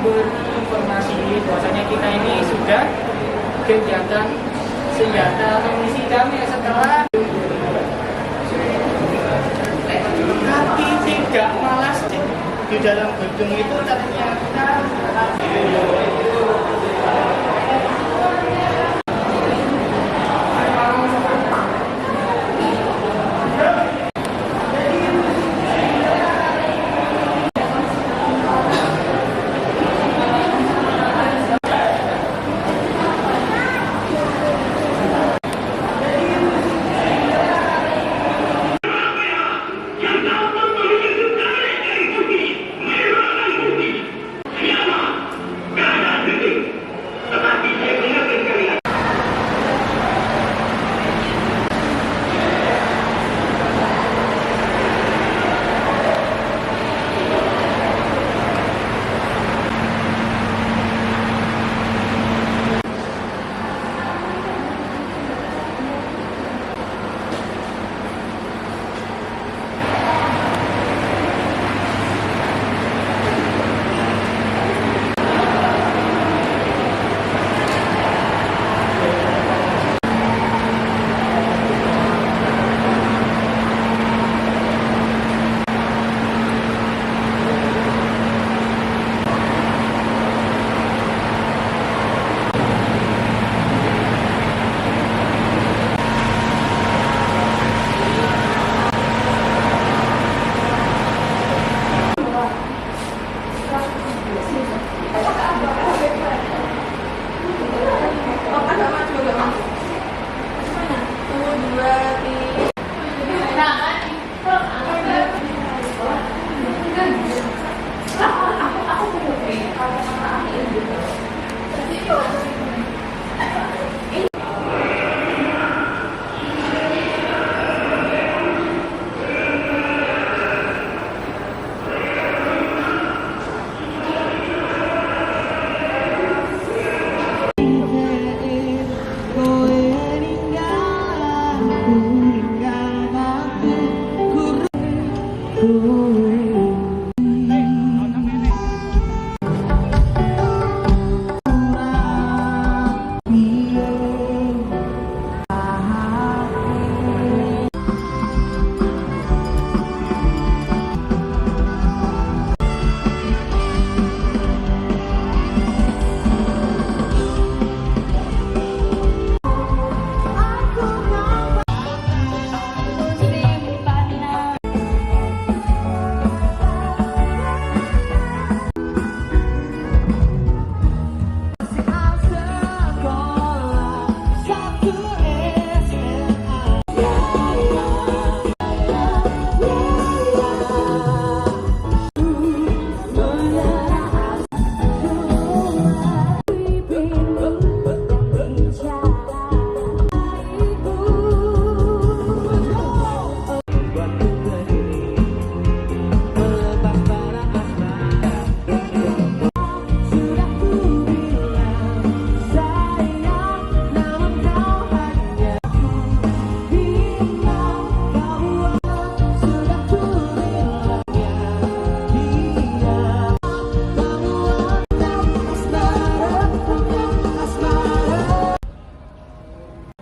berinformasi bahwasanya kita ini sudah kegiatan senjata atau misi damai setelah tapi tidak malas di dalam gedung itu ternyata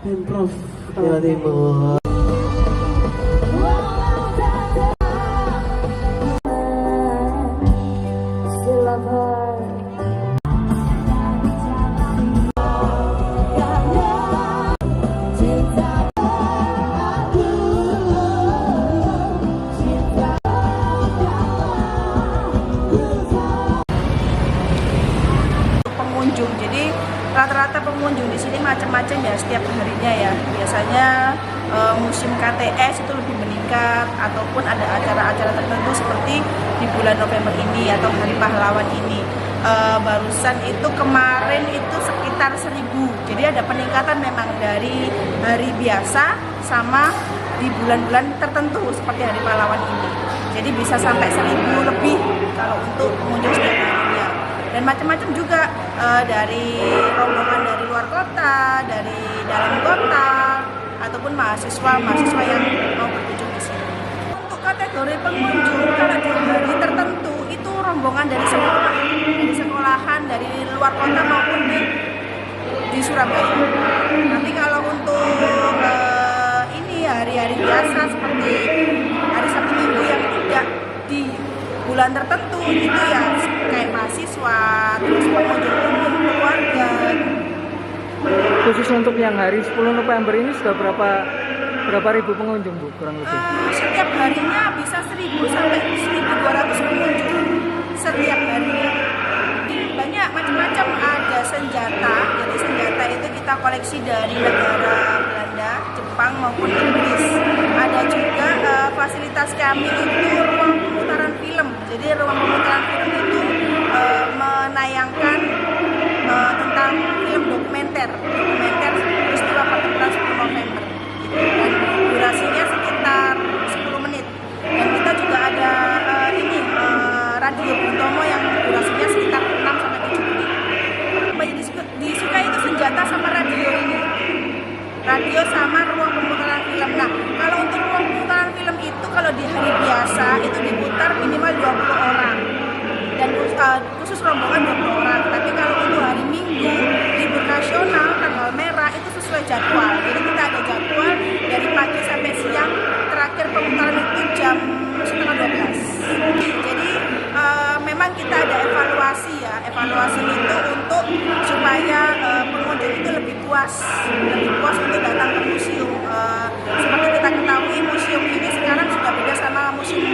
Pemprov Jawa Timur. Pengunjung, jadi rata-rata pengunjung di sini macam-macam ya setiap harinya ya. Biasanya musim KTS itu lebih meningkat, ataupun ada acara-acara tertentu seperti di bulan November ini atau Hari Pahlawan ini. Barusan itu kemarin itu sekitar 1.000. Jadi ada peningkatan memang dari hari biasa sama di bulan-bulan tertentu seperti Hari Pahlawan ini. Jadi bisa sampai 1.000 lebih kalau untuk pengunjung setiap harinya. Dan macam-macam juga dari rombongan dari luar kota, dari dalam kota, ataupun mahasiswa yang mau berkunjung di sini. Untuk kategori pengunjung, kalau di hari tertentu itu rombongan dari sekolah luar kota maupun di Surabaya. Tapi kalau untuk ini hari-hari biasa seperti hari Sabtu Minggu yang tidak di bulan tertentu gitu ya, kayak mahasiswa, terus pengunjung umum, keluarga. Khusus untuk yang hari 10 November ini sudah berapa ribu pengunjung, Bu, kurang lebih? Setiap harinya bisa 1.000 sampai 1.200 pengunjung setiap harinya. Banyak macam-macam, ada senjata. Jadi senjata itu kita koleksi dari negara Belanda, Jepang maupun Inggris. Ada juga fasilitas kami itu ruang pemutaran film. Jadi ruang pemutaran film itu menayangkan tentang film dokumenter peristiwa pertempuran 10 November. Dan durasinya sekitar 10 menit. Dan kita juga ada radio Bung Tomo yang durasinya sekitar 6 sampai 7 menit. Banyak disukai itu senjata sama radio ini. Radio sama ruang pemutaran film. Nah, kalau untuk ruang pemutaran film itu kalau di hari biasa itu diputar minimal 20 orang. Dan khusus rombongan 20 orang. Tapi kalau untuk hari Minggu, libur nasional, tanggal merah itu sesuai jadwal. Jadi kita ada jadwal dari pagi sampai siang. Terakhir pemutaran itu jam setengah 12. Jadi memang kita ada evaluasi ya. Evaluasi itu untuk supaya pengunjung itu lebih puas untuk datang ke museum. Seperti kita ketahui, museum ini sekarang sudah beda sama museum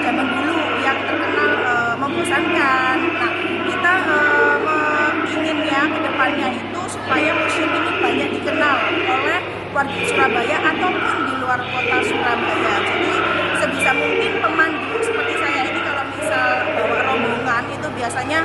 zaman dulu yang terkenal membosankan. Nah, kita inginnya ke depannya itu supaya museum ini banyak dikenal oleh warga Surabaya ataupun di luar kota Surabaya. Jadi sebisa mungkin pemandu seperti saya ini kalau misal bawa rombongan itu biasanya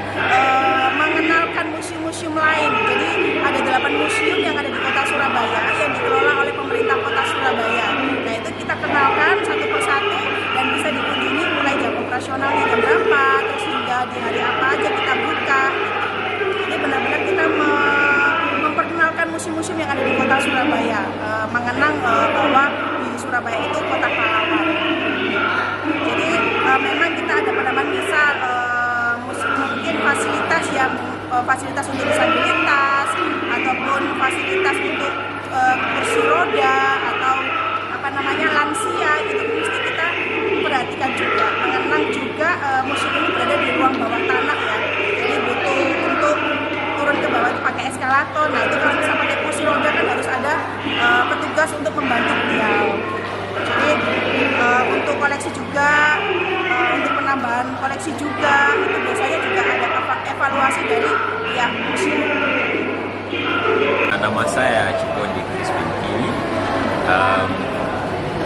mengenalkan museum-museum lain. Jadi ada 8 museum yang ada di kota Surabaya yang dikelola oleh pemerintah kota Surabaya. Nah, itu kita kenalkan satu persatu dan bisa dikunjungi mulai jam operasionalnya jam berapa, terus hingga di hari apa aja kita buka. Jadi benar-benar kita memperkenalkan museum-museum yang ada di kota Surabaya, mengenang bahwa di Surabaya itu kota pahlawan. Jadi memang kita ada penamaan misal mungkin fasilitas untuk disabilitas ataupun fasilitas untuk kursi roda atau lansia, itu mesti kita perhatikan juga, mengenang juga museum ini berada di ruang bawah tanah ya. Jadi butuh untuk turun ke bawah itu pakai eskalator. Nah, itu kalau misalnya pakai kursi roda kan harus ada petugas untuk membantu beliau. Jadi untuk koleksi juga, untuk penambahan koleksi juga, itu biasanya juga ada evaluasi dari pihak museum. Nama saya Cipondi Crispin Kili.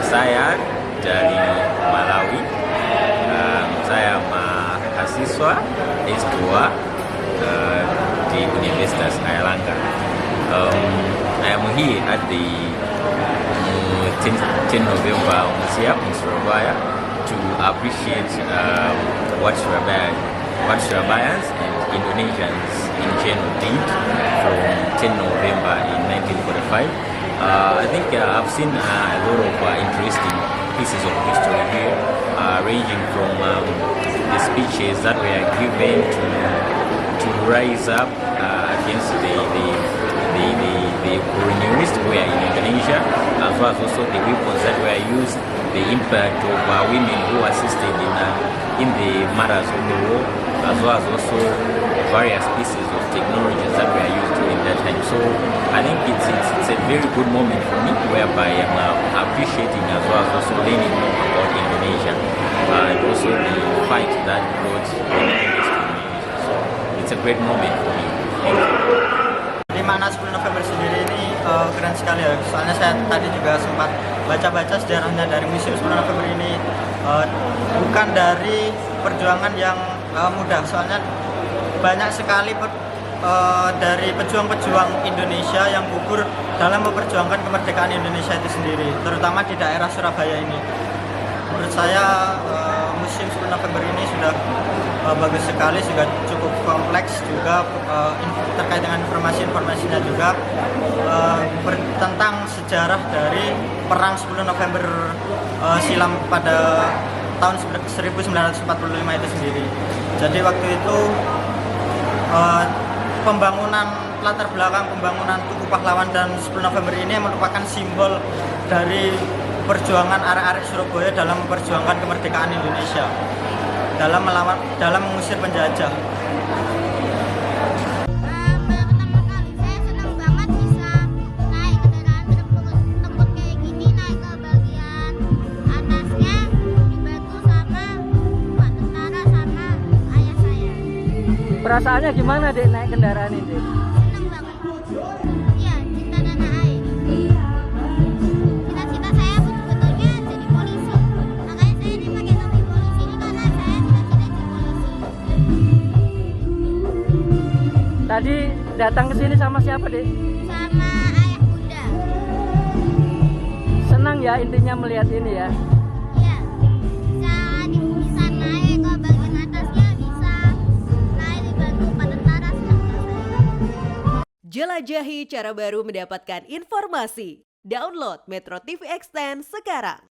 Saya dari Malawi. Saya mahasiswa S2 di Universitas Airlangga. I am here at the 10 November Museum in Surabaya to appreciate what Surabayans and Indonesians in general did from 10 November in 1945. I think I've seen a lot of interesting pieces of history here, ranging from the speeches that were given to rise up against the colonialists who were in Indonesia, as well as also the weapons that were used, the impact of women who assisted in the matters of the war, as well as also various pieces of technologies that were used during that time. So I think it's a very good moment for me, whereby I'm appreciating as well as also learning more about Indonesia and also the fight that brought independence to Indonesia. So it's a great moment for me. Thank you. Di mana 10 November sendiri ini keren sekali ya. Soalnya saya tadi juga sempat baca-baca sejarahnya dari Museum 10 November ini. Bukan dari perjuangan yang mudah, soalnya banyak sekali dari pejuang-pejuang Indonesia yang gugur dalam memperjuangkan kemerdekaan Indonesia itu sendiri, terutama di daerah Surabaya ini. Menurut saya Museum 10 November ini sudah bagus sekali, juga cukup kompleks juga terkait dengan informasinya juga tentang sejarah dari perang 10 November silam pada tahun 1945 itu sendiri. Jadi waktu itu pembangunan latar belakang pembangunan Tugu Pahlawan dan 10 November ini merupakan simbol dari perjuangan arek-arek Surabaya dalam memperjuangkan kemerdekaan Indonesia, dalam mengusir penjajah. Pertama kali saya senang banget bisa naik kendaraan tempur kayak gini, naik ke bagian atasnya dibantu sama Pak Tentara sama ayah saya. Perasaannya gimana dek naik kendaraan ini? Senang banget. Iya, cinta tanah air. Cita-cita saya sebetulnya jadi polisi. Makanya saya ini pakai topi polisi ini karena saya cita-cita jadi polisi. Tadi datang ke sini sama siapa dek? Sama ayah bunda. Senang ya intinya melihat ini ya. Iya. Bisa naik ke bagian atasnya, bisa naik dibantu Pak Tentara sama saya. Jelajahi cara baru mendapatkan informasi. Download Metro TV Extend sekarang.